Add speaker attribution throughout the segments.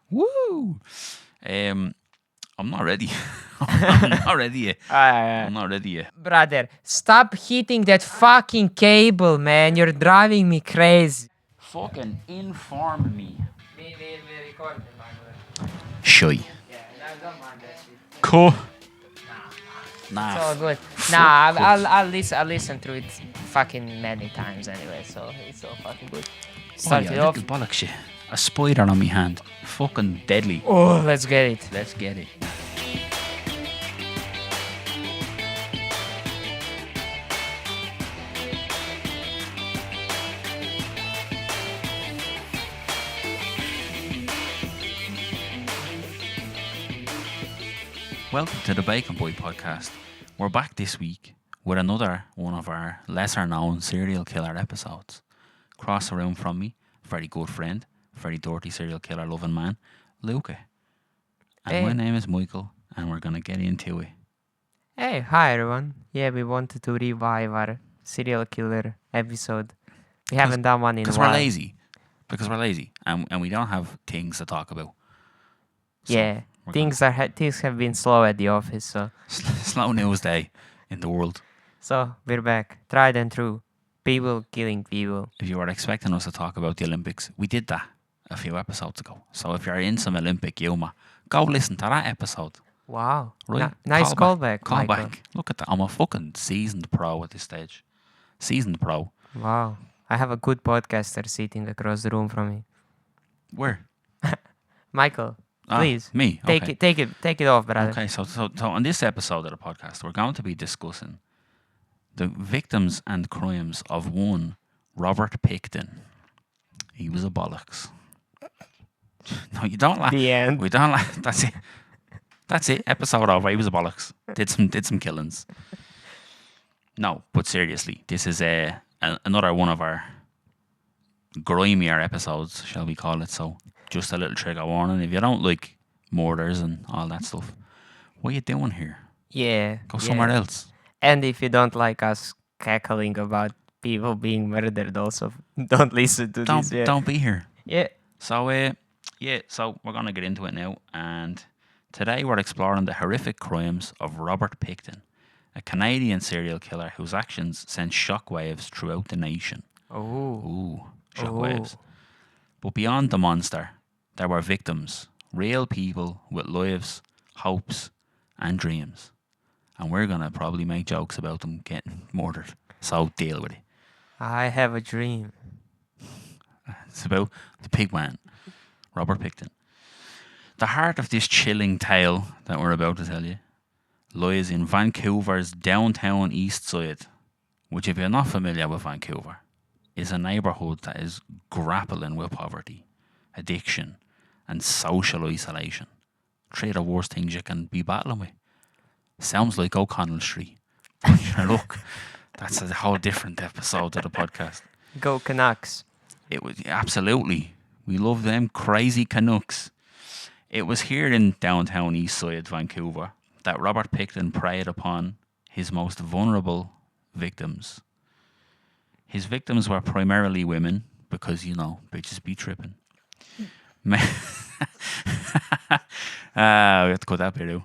Speaker 1: Woo! I'm not ready. I'm not ready yet. I'm not ready yet.
Speaker 2: Brother, stop hitting that fucking cable, man. You're driving me crazy.
Speaker 1: Fucking inform me.
Speaker 2: We recorded,
Speaker 1: Shy.
Speaker 2: Yeah, don't mind that shit.
Speaker 1: Cool.
Speaker 2: It's
Speaker 1: Nah.
Speaker 2: all good.
Speaker 1: fuck
Speaker 2: Nah,
Speaker 1: course.
Speaker 2: I'll listen to it fucking many times anyway, so it's all fucking good.
Speaker 1: Oh
Speaker 2: Start
Speaker 1: yeah,
Speaker 2: it off.
Speaker 1: little bollocks shit. A spider on me hand. Fucking deadly.
Speaker 2: Oh, let's get it.
Speaker 1: Let's get it. Welcome to the Bacon Boy podcast. We're back this week with another one of our lesser known serial killer episodes. Cross the room from me, very good friend, very dirty serial killer loving man, Luca. And my
Speaker 2: Hey.
Speaker 1: name is Michael, and we're gonna get into it.
Speaker 2: Hey, hi everyone. Yeah, we wanted to revive our serial killer episode. We haven't done one in a
Speaker 1: Because
Speaker 2: while.
Speaker 1: we're lazy. Because we're lazy. And we don't have things to talk about. So
Speaker 2: Yeah,
Speaker 1: we're
Speaker 2: things have been slow at the office, so
Speaker 1: gonna- slow news day in the world.
Speaker 2: we're back. Tried and true. People killing people.
Speaker 1: If you were expecting us to talk about the Olympics, we did that a few episodes ago. So if you're in some Olympic humour, go listen to that episode.
Speaker 2: Wow.
Speaker 1: Right?
Speaker 2: Nice callback,
Speaker 1: Call
Speaker 2: Michael.
Speaker 1: back. Look at that. I'm a fucking seasoned pro at this stage. Seasoned pro.
Speaker 2: Wow. I have a good podcaster sitting across the room from me.
Speaker 1: Where?
Speaker 2: Michael,
Speaker 1: Ah,
Speaker 2: please
Speaker 1: me. Okay.
Speaker 2: take it off, brother.
Speaker 1: Okay, so on this episode of the podcast, we're going to be discussing the victims and crimes of one Robert Picton. He was a bollocks. No, you don't laugh.
Speaker 2: The end.
Speaker 1: We don't laugh. That's it. That's it. Episode over. He was a bollocks. Did some killings. No, but seriously, this is another one of our grimier episodes, shall we call it? So, just a little trigger warning. If you don't like murders and all that stuff, what are you doing here?
Speaker 2: Yeah.
Speaker 1: Go somewhere else.
Speaker 2: And if you don't like us cackling about people being murdered, also don't listen to this. Yeah.
Speaker 1: Don't be here.
Speaker 2: Yeah.
Speaker 1: So, so we're gonna get into it now, and today we're exploring the horrific crimes of Robert Picton, a Canadian serial killer whose actions sent shockwaves throughout the nation.
Speaker 2: Oh.
Speaker 1: Ooh, shockwaves. But beyond the monster, there were victims, real people with lives, hopes, and dreams. And we're gonna probably make jokes about them getting murdered. So deal with it.
Speaker 2: I have a dream.
Speaker 1: It's about the pig man, Robert Picton. The heart of this chilling tale that we're about to tell you lies in Vancouver's downtown east side, which, if you're not familiar with Vancouver, is a neighbourhood that is grappling with poverty, addiction, and social isolation. Three of the worst things you can be battling with. Sounds like O'Connell Street. But look, that's a whole different episode of the podcast.
Speaker 2: Go Canucks.
Speaker 1: It was absolutely. We love them crazy Canucks. It was here in downtown east side Vancouver that Robert Picton preyed upon his most vulnerable victims. His victims were primarily women because, bitches be tripping. We have to cut that bit out.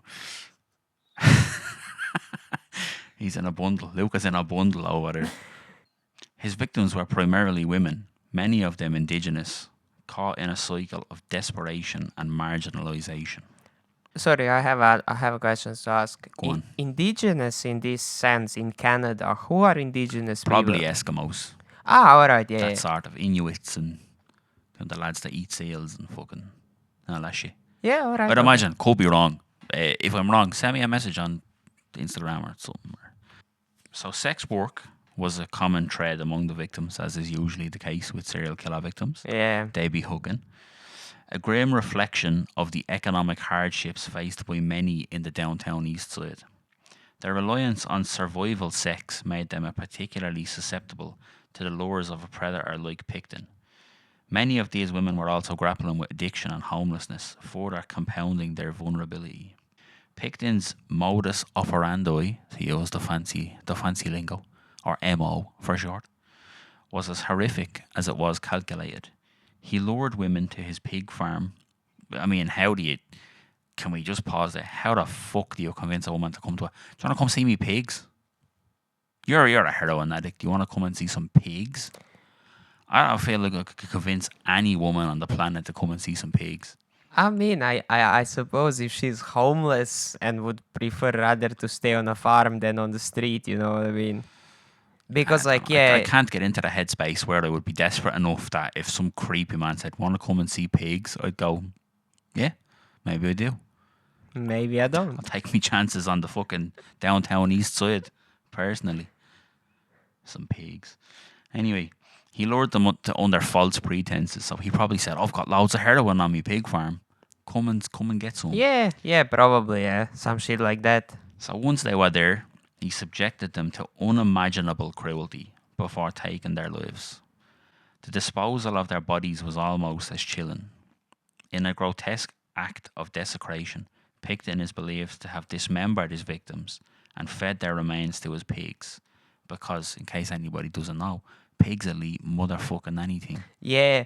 Speaker 1: He's in a bundle. Luca's in a bundle over there. His victims were primarily women, many of them indigenous, caught in a cycle of desperation and marginalisation.
Speaker 2: Sorry, I have a question to ask.
Speaker 1: Go on.
Speaker 2: Indigenous in this sense in Canada, who are indigenous
Speaker 1: Probably
Speaker 2: people?
Speaker 1: Eskimos.
Speaker 2: Ah, alright, yeah.
Speaker 1: That sort of Inuits and the lads that eat seals and fucking all that shit.
Speaker 2: Yeah, alright.
Speaker 1: I'd imagine. Could be wrong. If I'm wrong, send me a message on Instagram or something. So sex work was a common thread among the victims, as is usually the case with serial killer victims.
Speaker 2: Yeah.
Speaker 1: They be hugging. A grim reflection of the economic hardships faced by many in the downtown east side. Their reliance on survival sex made them particularly susceptible to the lures of a predator like Picton. Many of these women were also grappling with addiction and homelessness, further compounding their vulnerability. Picton's modus operandi, to use the fancy lingo, or MO for short, was as horrific as it was calculated. He lured women to his pig farm I mean, how do you? Can we just pause there? How the fuck do you convince a woman to come to? Do you want to come see me pigs? You're a heroin addict. Do you want to come and see some pigs? I don't feel like I could convince any woman on the planet to come and see some pigs.
Speaker 2: I mean, I suppose if she's homeless and would prefer rather to stay on a farm than on the street, you know what I mean? Because,
Speaker 1: I
Speaker 2: like,
Speaker 1: don't know, I
Speaker 2: yeah,
Speaker 1: can't get into the headspace where I would be desperate enough that if some creepy man said, "Want to come and see pigs?" I'd go, "Yeah, maybe I do."
Speaker 2: maybe I don't.
Speaker 1: I'll take me chances on the fucking downtown east side, personally. Some pigs. Anyway, he lured them up under false pretenses. So he probably said, "I've got loads of heroin on me pig farm. Come and get some."
Speaker 2: Yeah, probably, yeah. Some shit like that.
Speaker 1: So once they were there, he subjected them to unimaginable cruelty before taking their lives. The disposal of their bodies was almost as chilling. In a grotesque act of desecration, Picton is believed to have dismembered his victims and fed their remains to his pigs. Because, in case anybody doesn't know, pigs will eat motherfucking anything.
Speaker 2: Yeah,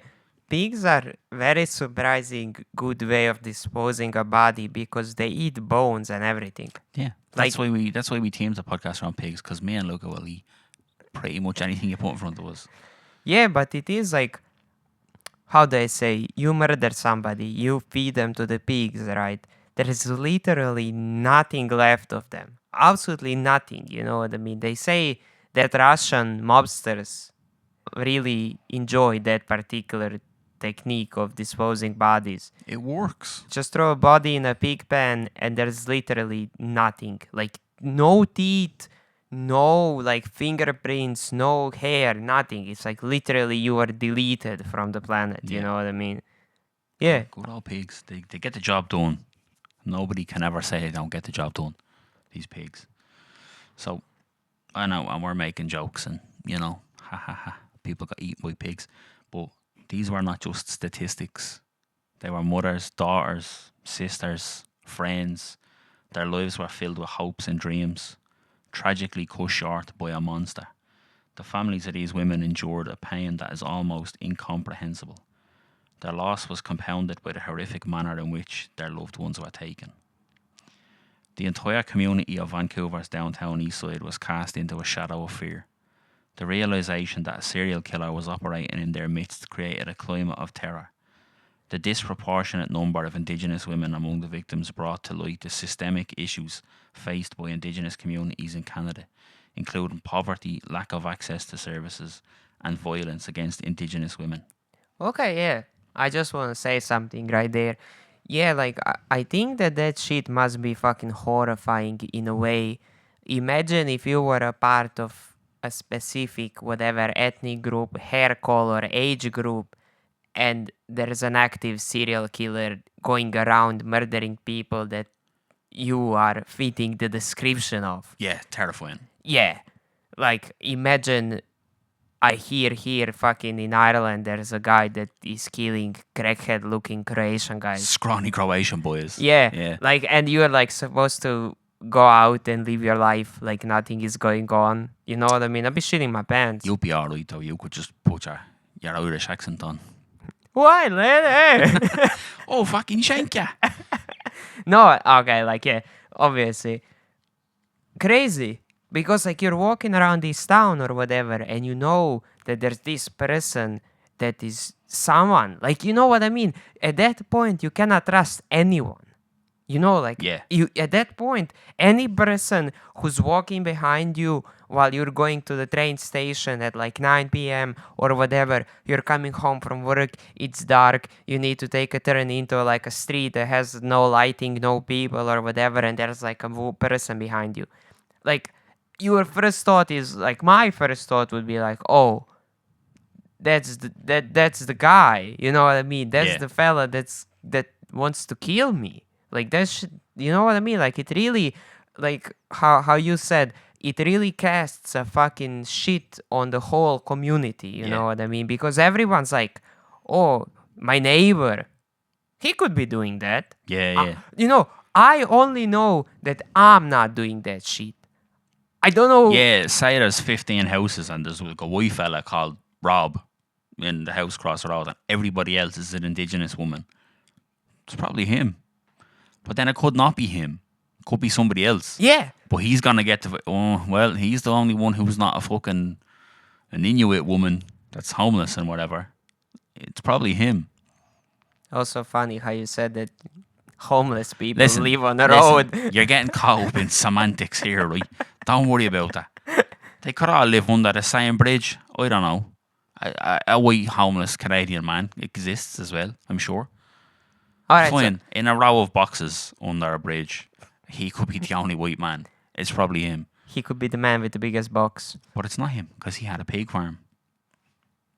Speaker 2: pigs are very surprising good way of disposing a body because they eat bones and everything.
Speaker 1: Yeah, that's why we teamed the podcast around pigs, because me and Luca will eat pretty much anything you put in front of us.
Speaker 2: Yeah, but it is like, how do I say, you murder somebody, you feed them to the pigs, right? There is literally nothing left of them. Absolutely nothing, you know what I mean? They say that Russian mobsters really enjoy that particular technique of disposing bodies.
Speaker 1: It works.
Speaker 2: Just throw a body in a pig pen and there's literally nothing. Like no teeth, no like fingerprints, no hair, nothing. It's like literally you are deleted from the planet. You
Speaker 1: Yeah.
Speaker 2: know what I mean? Yeah.
Speaker 1: Good old pigs. They get the job done. Nobody can ever say they don't get the job done. These pigs. So I know, and we're making jokes, and you know, ha ha ha. People got eaten by pigs, but these were not just statistics. They were mothers, daughters, sisters, friends. Their lives were filled with hopes and dreams, tragically cut short by a monster. The families of these women endured a pain that is almost incomprehensible. Their loss was compounded by the horrific manner in which their loved ones were taken. The entire community of Vancouver's downtown east side was cast into a shadow of fear. The realization that a serial killer was operating in their midst created a climate of terror. The disproportionate number of Indigenous women among the victims brought to light the systemic issues faced by Indigenous communities in Canada, including poverty, lack of access to services, and violence against Indigenous women.
Speaker 2: Okay, yeah. I just want to say something right there. Yeah, like, I think that shit must be fucking horrifying in a way. Imagine if you were a part of a specific, whatever, ethnic group, hair color, age group, and there's an active serial killer going around murdering people that you are fitting the description of.
Speaker 1: Yeah, terrifying.
Speaker 2: Yeah. Like, imagine I hear here fucking in Ireland there's a guy that is killing crackhead looking Croatian guys.
Speaker 1: Scrawny Croatian boys.
Speaker 2: Yeah.
Speaker 1: Yeah.
Speaker 2: Like, and you're like supposed to go out and live your life like nothing is going on. You know what I mean? I'd be shitting my pants.
Speaker 1: You'll be alright though. You could just put your Irish accent on.
Speaker 2: Why, lady?
Speaker 1: Oh, fucking shank ya.
Speaker 2: No, okay, like, yeah, obviously. Crazy. Because, like, you're walking around this town or whatever, and you know that there's this person that is someone. Like, you know what I mean? At that point, you cannot trust anyone. You know, like,
Speaker 1: Yeah.
Speaker 2: you at that point, any person who's walking behind you while you're going to the train station at like 9 p.m. or whatever, you're coming home from work, it's dark, you need to take a turn into like a street that has no lighting, no people or whatever, and there's like a person behind you. Like, your first thought is like, my first thought would be like, oh, that's the guy. You know what I mean? That's
Speaker 1: Yeah.
Speaker 2: the fella that wants to kill me. Like, that's, you know what I mean? Like, it really, like, how you said, it really casts a fucking shit on the whole community. You know
Speaker 1: Yeah.
Speaker 2: what I mean? Because everyone's like, oh, my neighbor, he could be doing that.
Speaker 1: Yeah.
Speaker 2: You know, I only know that I'm not doing that shit. I don't know.
Speaker 1: Yeah, say there's 15 houses and there's like a white fella called Rob in the house across the road and everybody else is an Indigenous woman. It's probably him. But then it could not be him. It could be somebody else.
Speaker 2: Yeah.
Speaker 1: But he's gonna get to. Oh well, he's the only one who's not a fucking an Inuit woman that's homeless and whatever. It's probably him.
Speaker 2: Also funny how you said that homeless people
Speaker 1: Listen,
Speaker 2: live on the
Speaker 1: listen,
Speaker 2: road.
Speaker 1: You're getting caught up in semantics here, right? Don't worry about that. They could all live under the same bridge. I don't know. A white homeless Canadian man exists as well, I'm sure.
Speaker 2: All right.
Speaker 1: Fine. In a row of boxes under a bridge, he could be the only white man. It's probably him.
Speaker 2: He could be the man with the biggest box.
Speaker 1: But it's not him because he had a pig farm.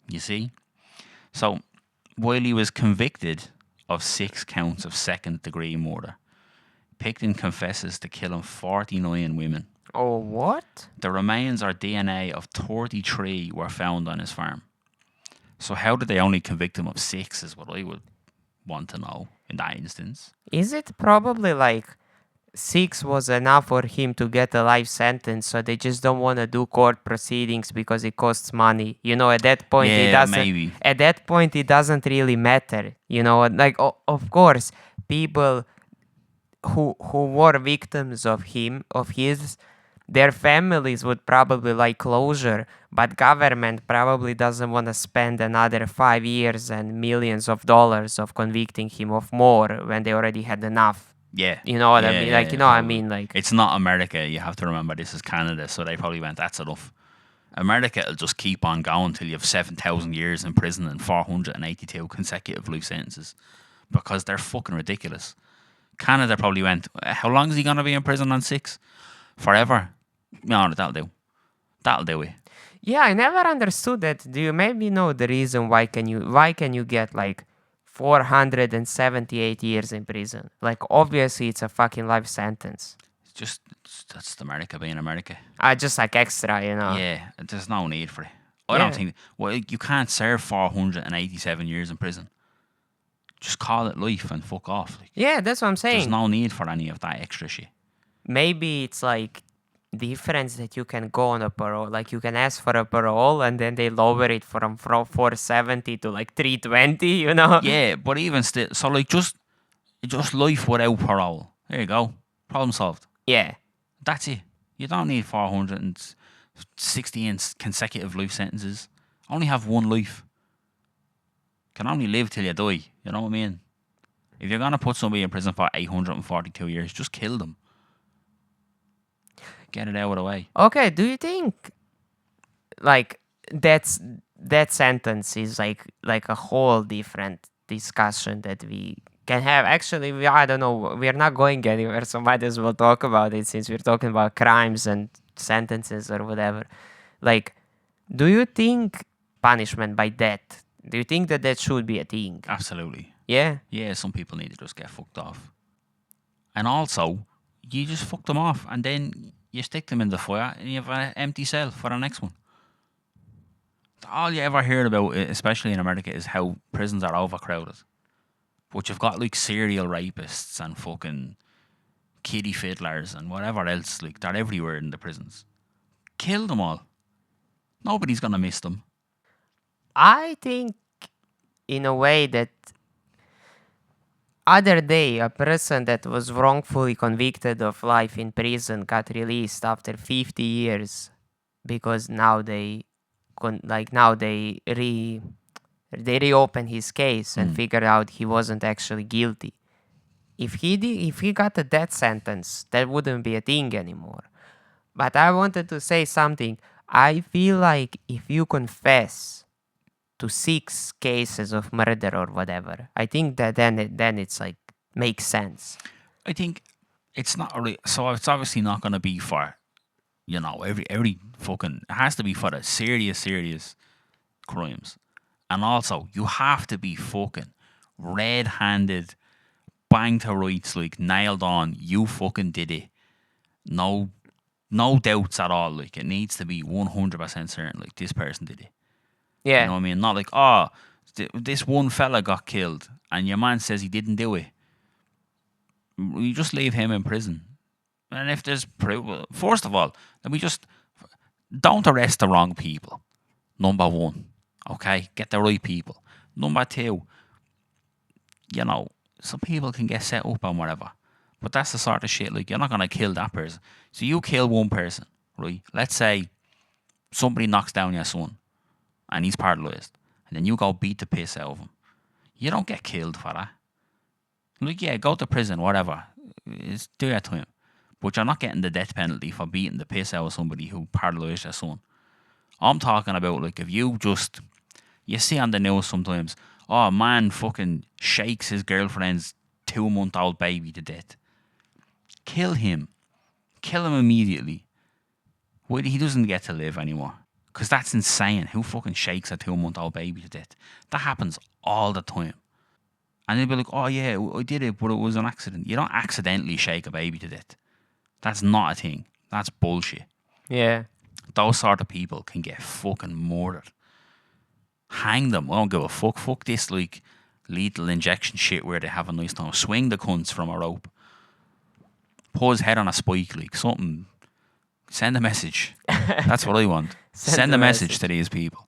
Speaker 1: You see? So, while he was convicted of 6 counts of second-degree murder, Picton confesses to killing 49 women.
Speaker 2: Oh, what?
Speaker 1: The remains or DNA of 33 were found on his farm. So how did they only convict him of 6 is what I would want to know in that instance.
Speaker 2: Is it probably like 6 was enough for him to get a life sentence, so they just don't want to do court proceedings because it costs money? You know, at that point it
Speaker 1: Yeah,
Speaker 2: doesn't.
Speaker 1: maybe.
Speaker 2: At that point it doesn't really matter. You know, like of course people who were victims of his, their families would probably like closure, but government probably doesn't want to spend another 5 years and millions of dollars of convicting him of more when they already had enough.
Speaker 1: Yeah.
Speaker 2: You know what I
Speaker 1: Yeah,
Speaker 2: mean?
Speaker 1: yeah,
Speaker 2: Like, you
Speaker 1: yeah,
Speaker 2: know what I
Speaker 1: probably.
Speaker 2: mean? Like,
Speaker 1: It's not America. You have to remember this is Canada, so they probably went, that's enough. America will just keep on going till you have 7,000 years in prison and 482 consecutive life sentences because they're fucking ridiculous. Canada probably went, how long is he going to be in prison on 6? Forever? No, that'll do. That'll do it.
Speaker 2: yeah, I never understood that. Do you maybe know the reason why can you get like 478 years in prison? Like, obviously it's a fucking life sentence.
Speaker 1: That's America being America.
Speaker 2: Just like extra, you know.
Speaker 1: Yeah, there's no need for it. I
Speaker 2: Yeah.
Speaker 1: don't think. Well, you can't serve 487 years in prison. Just call it life and fuck off. Like,
Speaker 2: Yeah, that's what I'm
Speaker 1: there's
Speaker 2: saying.
Speaker 1: no need for any of that extra shit.
Speaker 2: Maybe it's like difference that you can go on a parole. Like, you can ask for a parole and then they lower it from 470 to like 320, you know?
Speaker 1: Yeah, but even still, so like just life without parole. There you go. Problem solved.
Speaker 2: Yeah.
Speaker 1: That's it. You don't need 460 consecutive life sentences. Only have one life. Can only live till you die. You know what I mean? If you're gonna put somebody in prison for 842 years, just kill them. Get it out of the way.
Speaker 2: Okay, do you think like that sentence is like a whole different discussion that we can have? Actually, I don't know, we're not going anywhere, so might as well talk about it since we're talking about crimes and sentences or whatever. Like, do you think punishment by death, do you think that should be a thing?
Speaker 1: Absolutely.
Speaker 2: Yeah.
Speaker 1: Yeah, some people need to just get fucked off. And also, you just fuck them off and then you stick them in the fire and you have an empty cell for the next one. All you ever hear about, especially in America, is how prisons are overcrowded. But you've got like serial rapists and fucking kiddie fiddlers and whatever else. Like, they're everywhere in the prisons. Kill them all. Nobody's gonna miss them.
Speaker 2: I think in a way that other day a person that was wrongfully convicted of life in prison got released after 50 years because now they reopened his case and figured out he wasn't actually guilty. If he got a death sentence, that wouldn't be a thing anymore. But I wanted to say something. I feel like if you confess to 6 cases of murder or whatever, I think that then it's like makes sense.
Speaker 1: I think it's not really. So it's obviously not going to be for, every fucking. It has to be for the serious crimes, and also you have to be fucking red-handed, bang to rights, like nailed on. You fucking did it. No doubts at all. Like, it needs to be 100% certain. Like, this person did it.
Speaker 2: Yeah.
Speaker 1: You know what I mean? Not like, this one fella got killed and your man says he didn't do it. You just leave him in prison. And if there's proof, first of all, let me just don't arrest the wrong people. Number 1, okay? Get the right people. Number 2, some people can get set up on whatever. But that's the sort of shit, like, you're not going to kill that person. So you kill one person, right? Let's say somebody knocks down your son and he's paralysed, and then you go beat the piss out of him. You don't get killed for that. Like, yeah, go to prison, whatever. Do your time. But you're not getting the death penalty for beating the piss out of somebody who paralysed your son. I'm talking about, like, if you see on the news sometimes, oh, a man fucking shakes his girlfriend's 2-month-old baby to death. Kill him. Kill him immediately. He doesn't get to live anymore. Because that's insane. Who fucking shakes a 2-month-old baby to death? That happens all the time. And they'll be like, oh yeah, I did it, but it was an accident. You don't accidentally shake a baby to death. That's not a thing. That's bullshit.
Speaker 2: Yeah.
Speaker 1: Those sort of people can get fucking murdered. Hang them. I don't give a fuck. Fuck this, like, lethal injection shit where they have a nice time. Swing the cunts from a rope. Put his head on a spike, like something. Send a message. That's what I want. Send a message to these people.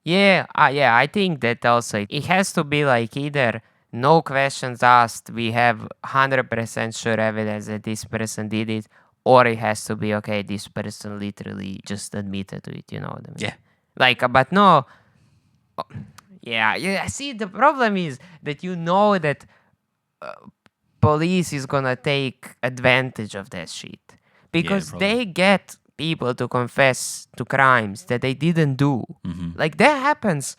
Speaker 2: Yeah, I think that also it has to be like either no questions asked, we have 100% sure evidence that this person did it, or it has to be, okay, this person literally just admitted to it, you know what I mean?
Speaker 1: Yeah.
Speaker 2: Like, but no, yeah, see, the problem is that you know that police is gonna take advantage of that shit. Because
Speaker 1: probably.
Speaker 2: they get people to confess to crimes that they didn't do. Like, that happens.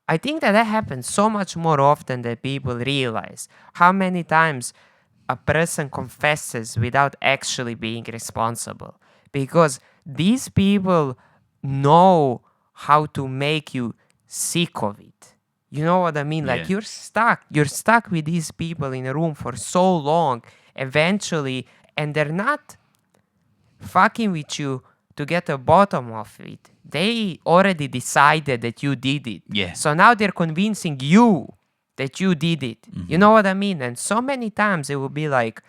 Speaker 2: I think that happens so much more often than people realize. How many times a person confesses without actually being responsible? Because these people know how to make you sick of it. You know what I mean? Like,
Speaker 1: Yeah.
Speaker 2: you're stuck with these people in a room for so long, eventually, and they're not fucking with you to get a bottom of it. They already decided that you did it.
Speaker 1: Yeah.
Speaker 2: So now they're convincing you that you did it. You know what I mean? And so many times it will be like,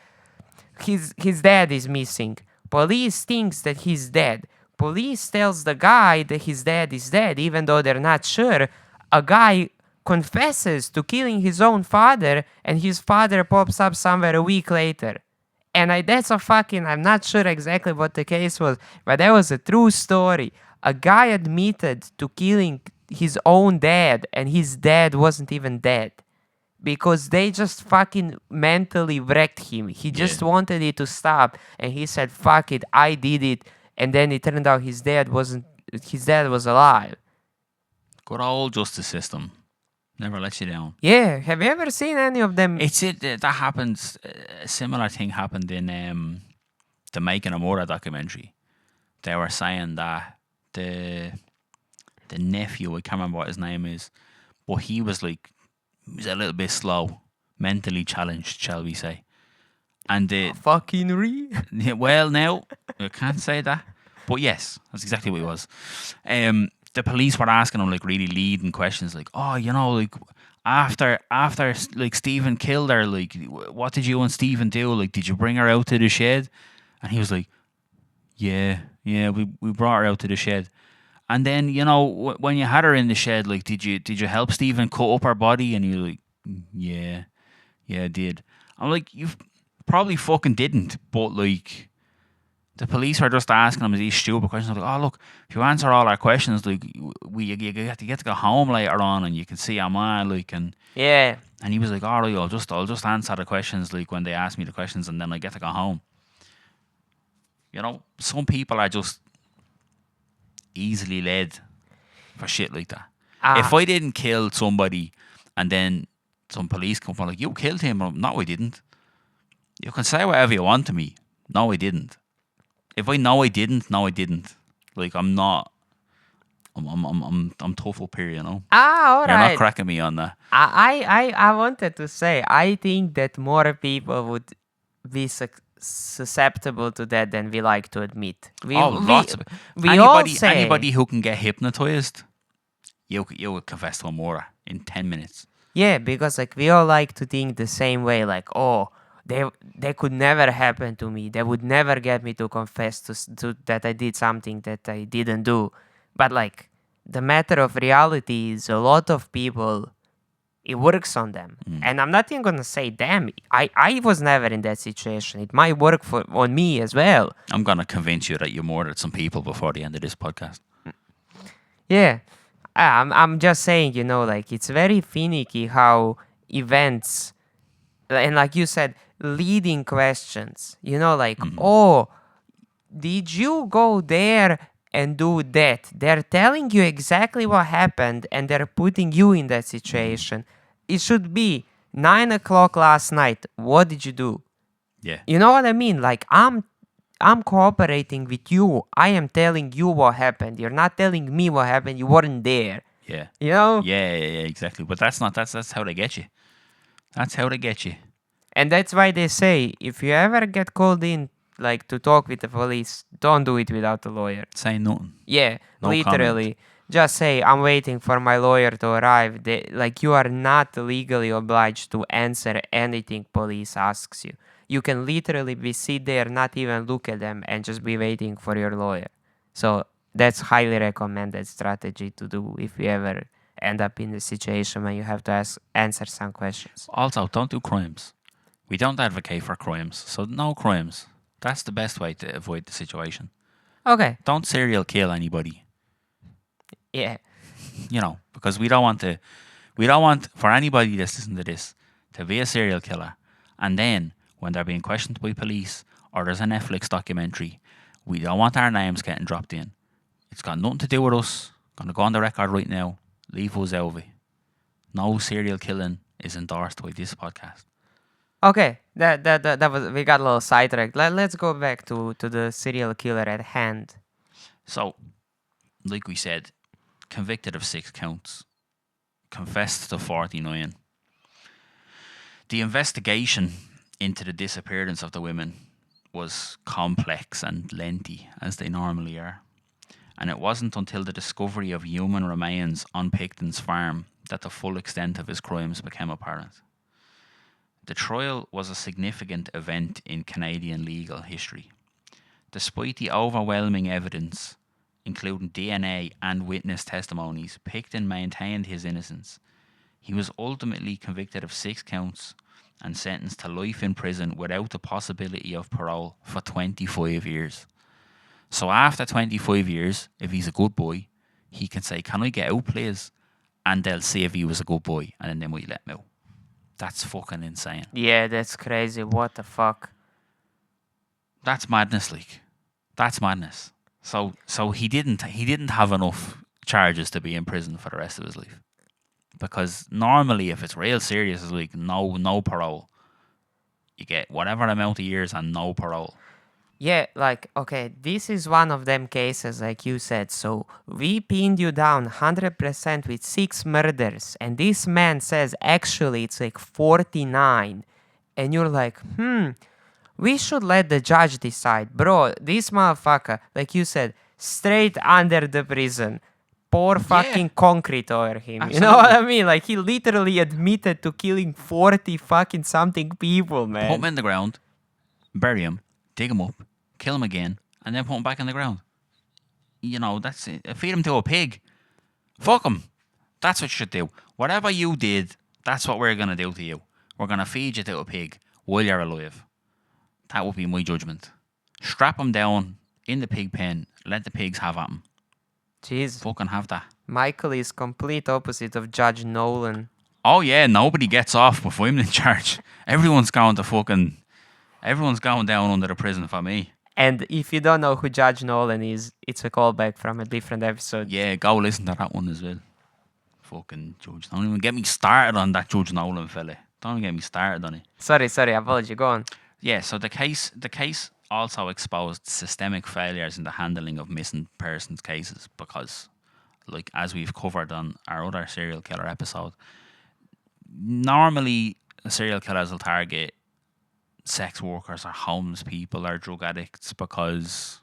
Speaker 2: his dad is missing. Police thinks that he's dead. Police tells the guy that his dad is dead, even though they're not sure. A guy confesses to killing his own father, and his father pops up somewhere a week later. And that's a fucking, I'm not sure exactly what the case was, but that was a true story. A guy admitted to killing his own dad, and his dad wasn't even dead. Because they just fucking mentally wrecked him. He just wanted it to stop, and he said, fuck it, I did it. And then it turned out his dad was alive.
Speaker 1: Good old justice system. Never lets you down.
Speaker 2: Yeah, have you ever seen any of them?
Speaker 1: That happens. A similar thing happened in the Making a Murder documentary. They were saying that the nephew, I can't remember what his name is, but he was a little bit slow, mentally challenged, shall we say? And
Speaker 2: Fucking real.
Speaker 1: well, now I can't say that, but yes, that's exactly what it was. The police were asking him like really leading questions, like, oh, you know, like after like Stephen killed her, like what did you and Stephen do? Like, did you bring her out to the shed? And he was like, yeah, we brought her out to the shed. And then, you know, when you had her in the shed, like, did you help Stephen cut up her body? And he was like, yeah, I did. I'm like, you probably fucking didn't, but like, the police were just asking him these stupid questions. Like, oh, look, if you answer all our questions, like, you get to go home later on, and you can see our man, like, and
Speaker 2: Yeah.
Speaker 1: and he was like, all right, I'll just answer the questions, like, when they ask me the questions, and then I get to go home. You know, some people are just easily led for shit like that. If I didn't kill somebody, and then some police come from like, you killed him, no, I didn't. You can say whatever you want to me. No, I didn't. If I know I didn't, no, I didn't. Like, I'm not. I'm tough up here, you know.
Speaker 2: All
Speaker 1: You're
Speaker 2: right.
Speaker 1: not cracking me on that.
Speaker 2: I wanted to say, I think that more people would be susceptible to that than we like to admit.
Speaker 1: Lots of it.
Speaker 2: We all say,
Speaker 1: Anybody who can get hypnotized, you would confess to a murder in 10 minutes.
Speaker 2: yeah, because like we all like to think the same way, like, oh, they could never happen to me. They would never get me to confess to that I did something that I didn't do. But like, the matter of reality is a lot of people it works on them. And I'm not even gonna say them. I was never in that situation. It might work on me as well.
Speaker 1: I'm gonna convince you that you murdered some people before the end of this podcast.
Speaker 2: Yeah. I'm just saying, like it's very finicky how events and like you said, leading questions. Like, oh, did you go there and do that? They're telling you exactly what happened and they're putting you in that situation. It should be 9 o'clock last night. What did you do?
Speaker 1: Yeah.
Speaker 2: You know what I mean? Like I'm cooperating with you. I am telling you what happened. You're not telling me what happened. You weren't there.
Speaker 1: Yeah.
Speaker 2: You know?
Speaker 1: Yeah, exactly. But that's how they get you. That's how they get you.
Speaker 2: And that's why they say if you ever get called in like to talk with the police, don't do it without a lawyer.
Speaker 1: Say nothing.
Speaker 2: Yeah,
Speaker 1: No
Speaker 2: literally. Just say I'm waiting for my lawyer to arrive. Like you are not legally obliged to answer anything police asks you. You can literally be sit there, not even look at them, and just be waiting for your lawyer. So that's highly recommended strategy to do if you ever end up in the situation when you have to answer some questions.
Speaker 1: Also, don't do crimes. We don't advocate for crimes, so no crimes. That's the best way to avoid the situation.
Speaker 2: Okay.
Speaker 1: Don't serial kill anybody.
Speaker 2: Yeah.
Speaker 1: Because we don't want for anybody that's listening to this to be a serial killer. And then when they're being questioned by police or there's a Netflix documentary, we don't want our names getting dropped in. It's got nothing to do with us. Gonna go on the record right now. Leave us out of it. No serial killing is endorsed by this podcast.
Speaker 2: Okay, that was we got a little sidetracked. Let's go back to the serial killer at hand.
Speaker 1: So, like we said, convicted of 6 counts, confessed to 49. The investigation into the disappearance of the women was complex and lengthy, as they normally are. And it wasn't until the discovery of human remains on Picton's farm that the full extent of his crimes became apparent. The trial was a significant event in Canadian legal history. Despite the overwhelming evidence, including DNA and witness testimonies, Picton maintained his innocence. He was ultimately convicted of 6 counts and sentenced to life in prison without the possibility of parole for 25 years. So after 25 years, if he's a good boy, he can say, "Can I get out, please?" And they'll see if he was a good boy, and then they might let him out. That's fucking insane.
Speaker 2: Yeah, that's crazy. What the fuck?
Speaker 1: That's madness, like. That's madness. So he didn't have enough charges to be in prison for the rest of his life. Because normally, if it's real serious, it's like no parole. You get whatever amount of years and no parole.
Speaker 2: Yeah, like, okay, this is one of them cases, like you said. So we pinned you down 100% with 6 murders, and this man says actually it's like 49. And you're like, we should let the judge decide. Bro, this motherfucker, like you said, straight under the prison. Pour fucking concrete over him.
Speaker 1: Absolutely.
Speaker 2: You know what I mean? Like, he literally admitted to killing 40 fucking something people, man.
Speaker 1: Put him in the ground, bury him, dig him up, kill him again, and then put him back in the ground. That's it. Feed him to a pig. Fuck him. That's what you should do. Whatever you did, that's what we're going to do to you. We're going to feed you to a pig while you're alive. That would be my judgment. Strap him down in the pig pen. Let the pigs have at him.
Speaker 2: Jeez.
Speaker 1: Fucking have that.
Speaker 2: Michael is complete opposite of Judge Nolan.
Speaker 1: Oh yeah, nobody gets off before I'm in charge. Everyone's going down under the prison for me.
Speaker 2: And if you don't know who Judge Nolan is, it's a callback from a different episode.
Speaker 1: Yeah, go listen to that one as well. Fucking Judge. Don't even get me started on that Judge Nolan fella. Don't even get me started on it.
Speaker 2: Sorry, apology, go on.
Speaker 1: Yeah, so the case also exposed systemic failures in the handling of missing persons cases because, like as we've covered on our other serial killer episode, normally serial killers will target sex workers or homeless people or drug addicts because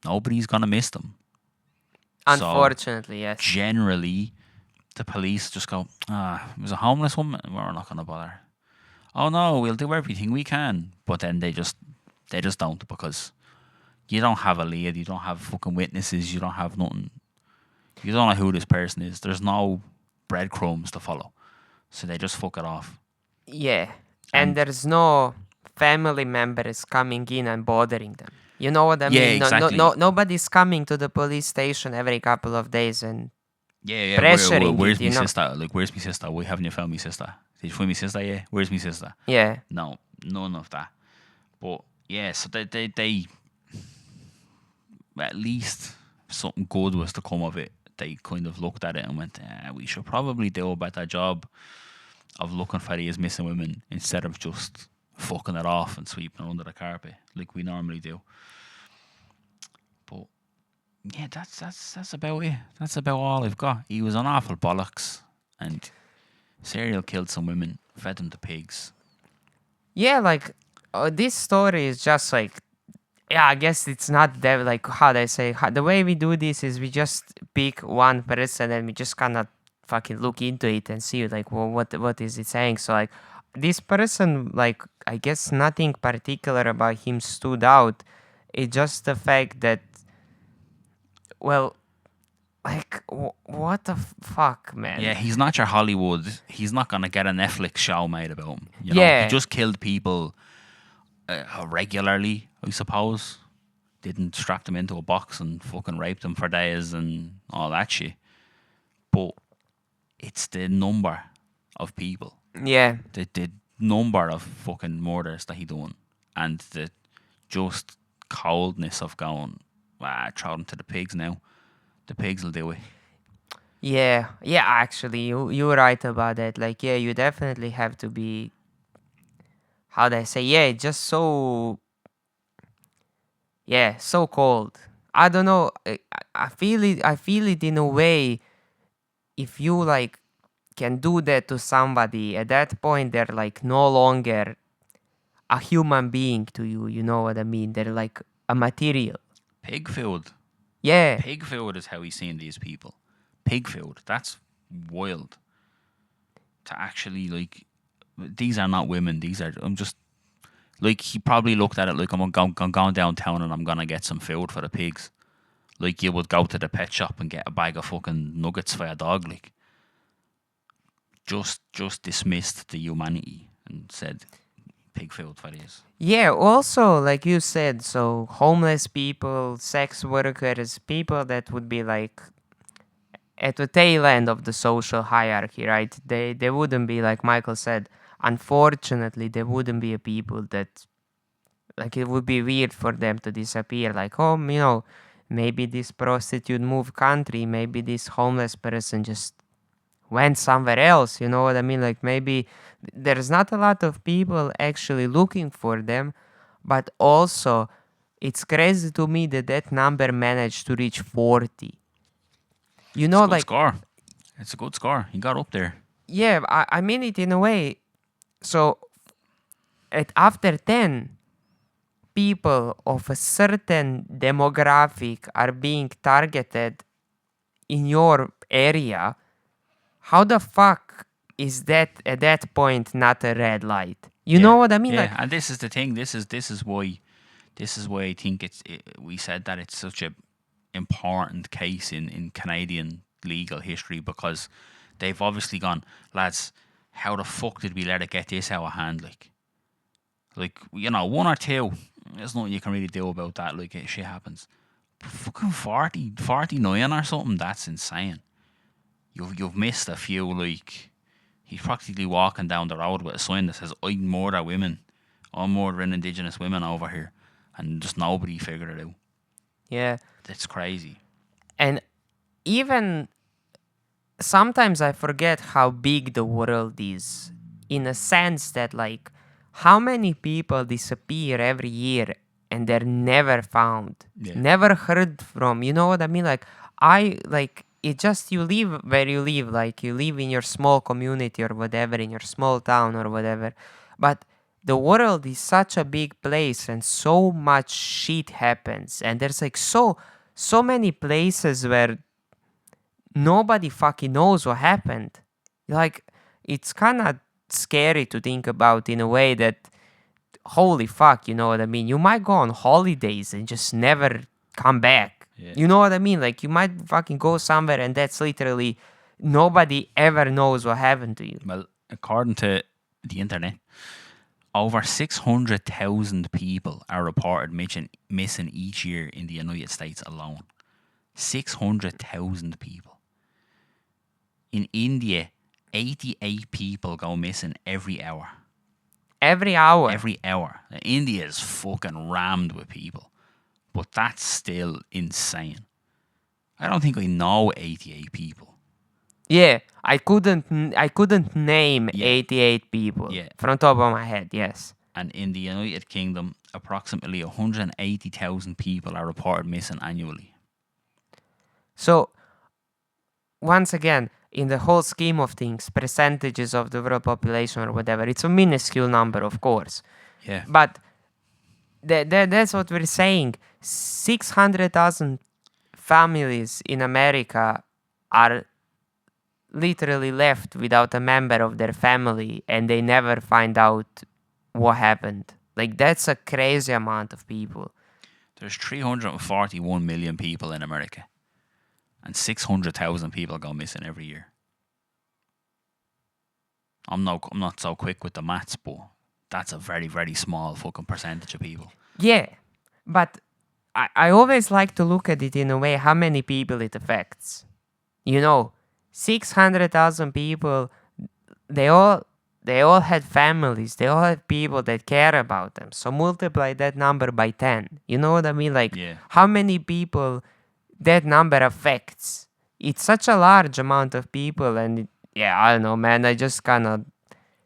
Speaker 1: nobody's going to miss them.
Speaker 2: Unfortunately,
Speaker 1: so,
Speaker 2: yes.
Speaker 1: Generally, the police just go, it was a homeless woman, we're not going to bother. Oh no, we'll do everything we can. But then they just don't, because you don't have a lead, you don't have fucking witnesses, you don't have nothing. You don't know who this person is. There's no breadcrumbs to follow. So they just fuck it off.
Speaker 2: Yeah.
Speaker 1: And-
Speaker 2: And there's no family members coming in and bothering them. You know what I
Speaker 1: Yeah,
Speaker 2: mean?
Speaker 1: exactly.
Speaker 2: Nobody's coming to the police station every couple of days and
Speaker 1: Yeah.
Speaker 2: pressuring
Speaker 1: Where's
Speaker 2: it,
Speaker 1: my
Speaker 2: you know?
Speaker 1: sister? Like, where's my sister? Why haven't you found my sister? Did you find my sister? Yeah. Where's my sister?
Speaker 2: Yeah.
Speaker 1: No, none of that. But yeah, so they at least something good was to come of it. They kind of looked at it and went, we should probably do a better job of looking for these missing women instead of just fucking it off and sweeping it under the carpet like we normally do. But yeah, that's about it. That's about all I've got. He was an awful bollocks, and Serial killed some women, fed them to pigs.
Speaker 2: Yeah, like this story is just like, yeah, I guess it's not that like how they say the way we do this is we just pick one person and we just kind of fucking look into it and see like, well, what is it saying? So like this person, like, I guess nothing particular about him stood out. It's just the fact that, well, like what the fuck, man?
Speaker 1: Yeah, he's not your Hollywood. He's not gonna get a Netflix show made about him. You know?
Speaker 2: Yeah.
Speaker 1: He just killed people regularly, I suppose. Didn't strap them into a box and fucking rape them for days and all that shit. But it's the number of people,
Speaker 2: Yeah.
Speaker 1: the number of fucking murders that he done, and the just coldness of going, throw them to the pigs now. The pigs will do it.
Speaker 2: Yeah, yeah, actually, you're right about that. Like, yeah, you definitely have to be, how do I say, yeah, just so, yeah, so cold. I don't know. I feel it. I feel it in a way. If you like can do that to somebody, at that point they're like no longer a human being to you. You know what I mean? They're like a material.
Speaker 1: Pig food.
Speaker 2: Yeah,
Speaker 1: Pig food is how he's seeing these people. Pig food. That's wild. To actually, like, these are not women. These are, I'm just, like, he probably looked at it like, I'm going downtown and I'm going to get some food for the pigs. Like, you would go to the pet shop and get a bag of fucking nuggets for your dog. Like, just dismissed the humanity and said, pig food for this.
Speaker 2: yeah, also, like you said, so homeless people, sex workers, people that would be like at the tail end of the social hierarchy, right? They wouldn't be, like Michael said, unfortunately, there wouldn't be a people that, like, it would be weird for them to disappear. Like, oh, you know, maybe this prostitute moved country, maybe this homeless person just went somewhere else, you know what I mean? Like, maybe there's not a lot of people actually looking for them, but also it's crazy to me that that number managed to reach 40. You know,
Speaker 1: It's a good
Speaker 2: like,
Speaker 1: score. It's a good score. He got up there.
Speaker 2: yeah, I mean it in a way. So after 10, people of a certain demographic are being targeted in your area. How the fuck is that at that point not a red light? You know what I mean?
Speaker 1: Yeah,
Speaker 2: Like,
Speaker 1: and this is the thing. This is why I think we said that it's such a important case in Canadian legal history, because they've obviously gone, lads, how the fuck did we let it get this out of hand? Like, you know, one or two, there's nothing you can really do about that. Like, shit happens. But fucking 49 or something, that's insane. You've missed a few. Like, he's practically walking down the road with a sign that says, I murder women. I'm murdering Indigenous women over here. And just nobody figured it out.
Speaker 2: yeah.
Speaker 1: That's crazy.
Speaker 2: And even sometimes I forget how big the world is, in a sense that, like, how many people disappear every year and they're never found,
Speaker 1: Yeah.
Speaker 2: never heard from. You know what I mean? Like, it just, you live where you live, like you live in your small community or whatever, in your small town or whatever, but the world is such a big place and so much shit happens, and there's like so many places where nobody fucking knows what happened. Like, it's kind of scary to think about, in a way that, holy fuck, you know what I mean? You might go on holidays and just never come back.
Speaker 1: Yeah.
Speaker 2: You know what I mean? Like, you might fucking go somewhere and that's literally, nobody ever knows what happened to you.
Speaker 1: Well, according to the internet, over 600,000 people are reported missing each year in the United States alone. 600,000 people. In India, 88 people go missing every hour.
Speaker 2: Every hour.
Speaker 1: Every hour. Now, India is fucking rammed with people. But that's still insane. I don't think I know 88 people.
Speaker 2: Yeah, I couldn't name
Speaker 1: Yeah.
Speaker 2: 88 people
Speaker 1: Yeah.
Speaker 2: from top of my head. Yes.
Speaker 1: And in the United Kingdom, approximately 180,000 people are reported missing annually.
Speaker 2: So, once again, in the whole scheme of things, percentages of the world population or whatever, it's a minuscule number, of course.
Speaker 1: Yeah.
Speaker 2: But that's what we're saying. 600,000 families in America are literally left without a member of their family, and they never find out what happened. Like, that's a crazy amount of people.
Speaker 1: There's 341 million people in America. And 600,000 people go missing every year. I'm not so quick with the maths, but that's a very, very small fucking percentage of people.
Speaker 2: Yeah, but I always like to look at it in a way how many people it affects. 600,000 people, they all had families, they all have people that care about them. So multiply that number by 10. You know what I mean? Like,
Speaker 1: Yeah.
Speaker 2: how many people that number affects? It's such a large amount of people, and I don't know, man. I just kind of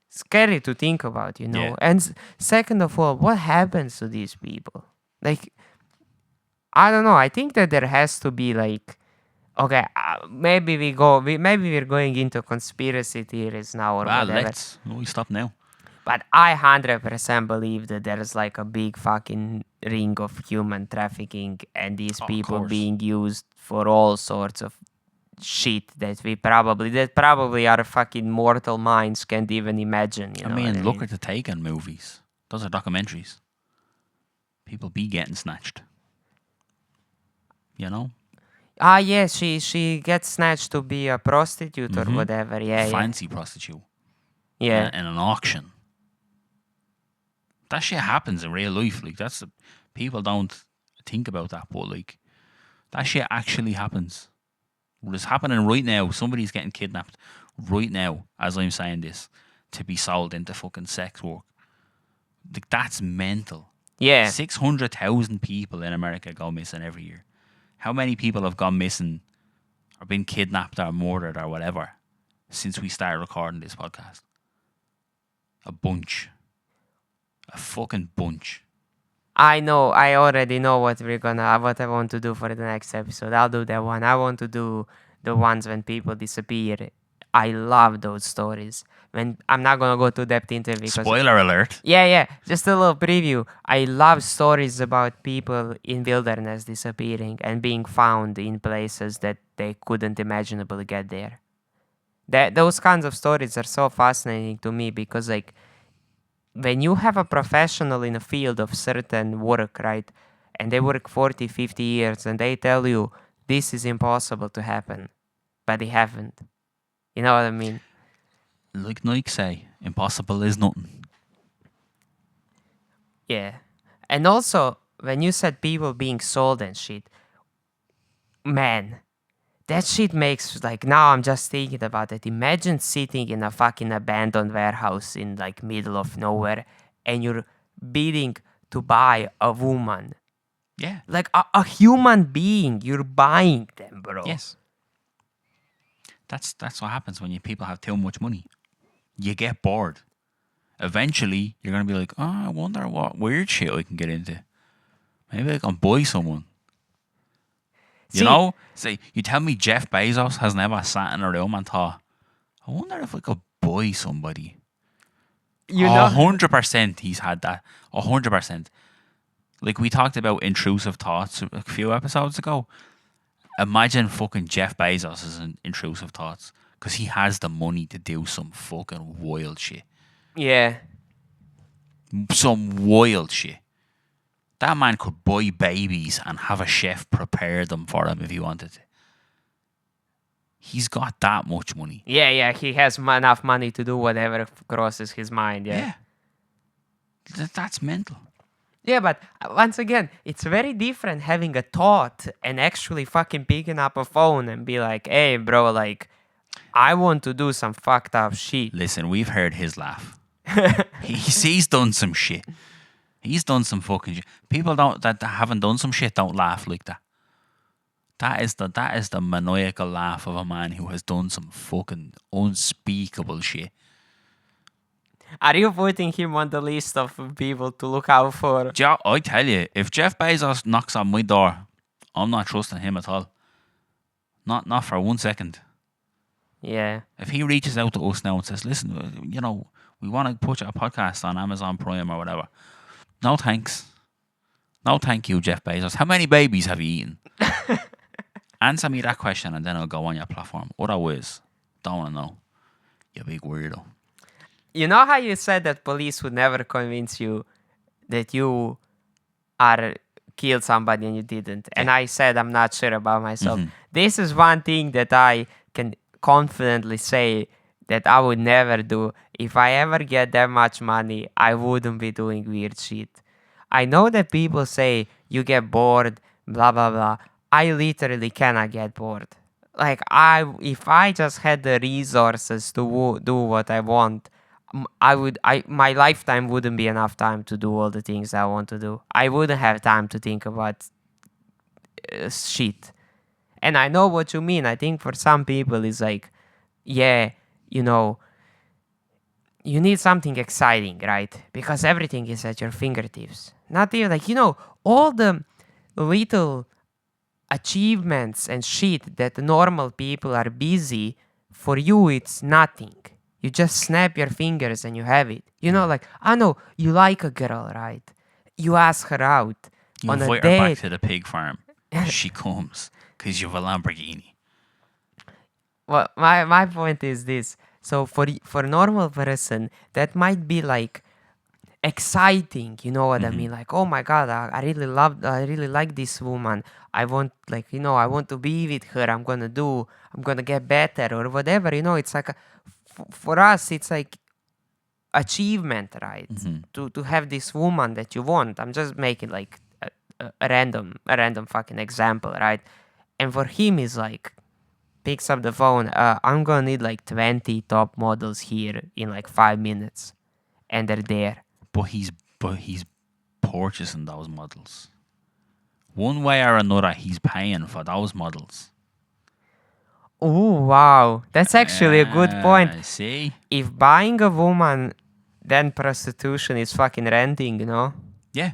Speaker 2: scary to think about,
Speaker 1: Yeah.
Speaker 2: And second of all, what happens to these people? Like, I don't know. I think that there has to be like, okay, maybe we're going into conspiracy theories now or
Speaker 1: Well,
Speaker 2: whatever.
Speaker 1: we stop now.
Speaker 2: But I 100% believe that there's like a big fucking ring of human trafficking, and these
Speaker 1: Of
Speaker 2: people
Speaker 1: course.
Speaker 2: being used for all sorts of shit that probably our fucking mortal minds can't even imagine. You know what I
Speaker 1: look
Speaker 2: mean?
Speaker 1: at the Taken movies. Those are documentaries. People be getting snatched. You know?
Speaker 2: Ah, yes, she gets snatched to be a prostitute or
Speaker 1: Mhm.
Speaker 2: whatever. Yeah,
Speaker 1: Fancy prostitute.
Speaker 2: yeah.
Speaker 1: In an auction. That shit happens in real life. Like, people don't think about that, but like, that shit actually happens. It's happening right now. Somebody's getting kidnapped right now, as I'm saying this, to be sold into fucking sex work. Like, that's mental.
Speaker 2: Yeah.
Speaker 1: 600,000 people in America go missing every year. How many people have gone missing or been kidnapped or murdered or whatever since we started recording this podcast? A bunch. A fucking bunch.
Speaker 2: I know. I already know what I want to do for the next episode. I'll do that one. I want to do the ones when people disappear. I love those stories. When I'm not gonna go too depth into it because
Speaker 1: Spoiler alert.
Speaker 2: yeah. Just a little preview. I love stories about people in wilderness disappearing and being found in places that they couldn't imaginably get there. Those kinds of stories are so fascinating to me because, like, when you have a professional in a field of certain work, right, and they work 40, 50 years and they tell you this is impossible to happen, but they haven't. You know what I mean?
Speaker 1: Like Nike say, impossible is nothing.
Speaker 2: Yeah. And also, when you said people being sold and shit, man, that shit makes, like, now I'm just thinking about it. Imagine sitting in a fucking abandoned warehouse in, like, middle of nowhere and you're bidding to buy a woman.
Speaker 1: Yeah.
Speaker 2: Like, a human being. You're buying them, bro.
Speaker 1: Yes. That's what happens when people have too much money. You get bored. Eventually, you're going to be like, oh, I wonder what weird shit I can get into. Maybe I can buy someone.
Speaker 2: See-
Speaker 1: Say, you tell me Jeff Bezos has never sat in a room and thought, I wonder if I could buy somebody.
Speaker 2: You know?
Speaker 1: 100% he's had that. 100%. Like we talked about intrusive thoughts a few episodes ago. Imagine fucking Jeff Bezos' intrusive thoughts. Because he has the money to do some fucking wild shit.
Speaker 2: Yeah.
Speaker 1: Some wild shit. That man could buy babies and have a chef prepare them for him if he wanted to. He's got that much money.
Speaker 2: Yeah, he has enough money to do whatever crosses his mind. Yeah.
Speaker 1: That's mental.
Speaker 2: Yeah, but once again, it's very different having a thought and actually fucking picking up a phone and be like, hey, bro, like, I want to do some fucked up shit.
Speaker 1: Listen, we've heard his laugh. He's done some shit. He's done some fucking shit. People that haven't done some shit don't laugh like that. That is the maniacal laugh of a man who has done some fucking unspeakable shit.
Speaker 2: Are you putting him on the list of people to look out for?
Speaker 1: I tell you, if Jeff Bezos knocks on my door, I'm not trusting him at all. Not for 1 second.
Speaker 2: Yeah.
Speaker 1: If he reaches out to us now and says, listen, we want to put your podcast on Amazon Prime or whatever. No thanks. No thank you, Jeff Bezos. How many babies have you eaten? Answer me that question and then I'll go on your platform. Otherwise, don't want to know. You big weirdo.
Speaker 2: You know how you said that police would never convince you that you are killed somebody and you didn't? And I said I'm not sure about myself. This is one thing that I can confidently say that I would never do. If I ever get that much money, I wouldn't be doing weird shit. I know that people say you get bored, blah, blah, blah. I literally cannot get bored. Like, if I just had the resources to do what I want, my lifetime wouldn't be enough time to do all the things I want to do. I wouldn't have time to think about shit. And I know what you mean. I think for some people it's like, yeah, you need something exciting, right? Because everything is at your fingertips. Not even like, all the little achievements and shit that normal people are busy, for you it's nothing. You just snap your fingers and you have it. Like, I know you like a girl, right? You ask her out
Speaker 1: You
Speaker 2: on a
Speaker 1: invite her
Speaker 2: date.
Speaker 1: back to the pig farm. She comes because you have a Lamborghini.
Speaker 2: Well, my point is this. So for a normal person, that might be like exciting. You know what I mean? Like, oh my god, I really like this woman. I want I want to be with her. I'm gonna get better or whatever. It's like for us, it's like achievement, right? To have this woman that you want. I'm just making like a random fucking example, right? And for him, it's like picks up the phone. I'm gonna need like 20 top models here in like 5 minutes, and they're there.
Speaker 1: But he's purchasing those models. One way or another, he's paying for those models.
Speaker 2: Oh wow, that's actually a good point.
Speaker 1: See?
Speaker 2: If buying a woman, then prostitution is fucking renting,
Speaker 1: Yeah.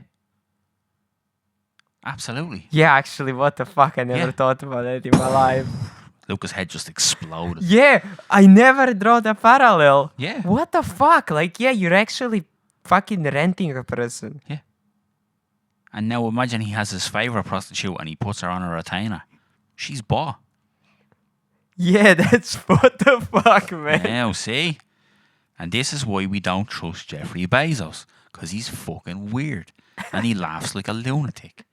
Speaker 1: Absolutely.
Speaker 2: Yeah, actually, what the fuck? I never
Speaker 1: Yeah.
Speaker 2: thought about it in my life.
Speaker 1: Lucas' head just exploded.
Speaker 2: Yeah, I never draw the parallel.
Speaker 1: Yeah.
Speaker 2: What the fuck? Like, yeah, you're actually fucking renting a person.
Speaker 1: Yeah. And now imagine he has his favourite prostitute and he puts her on a retainer. She's bought.
Speaker 2: Yeah, that's what the fuck, man.
Speaker 1: Now, see? And this is why we don't trust Jeffrey Bezos. Because he's fucking weird. And he laughs like a lunatic.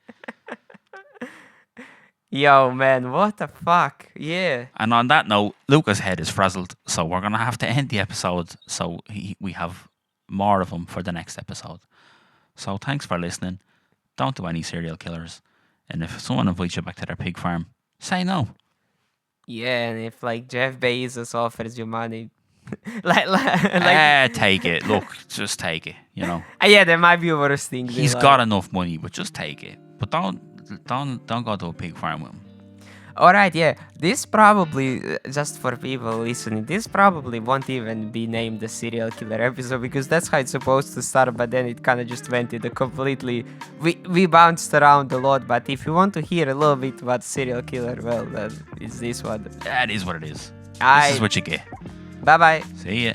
Speaker 2: Yo, man, what the fuck? Yeah.
Speaker 1: And on that note, Lucas' head is frazzled. So we're going to have to end the episode. So we have more of them for the next episode. So thanks for listening. Don't do any serial killers. And if someone invites you back to their pig farm, say no.
Speaker 2: Yeah, and if like Jeff Bezos offers you money, like
Speaker 1: Take it. Look, just take it.
Speaker 2: yeah, there might be worse things.
Speaker 1: He's got enough money, but just take it. But don't go to a pig farm with him.
Speaker 2: All right, yeah. This probably, just for people listening, this probably won't even be named the serial killer episode because that's how it's supposed to start. But then it kind of just went in a completely. We bounced around a lot. But if you want to hear a little bit about serial killer, well, then it's this one.
Speaker 1: That is what it is. This is what you get.
Speaker 2: Bye bye.
Speaker 1: See ya.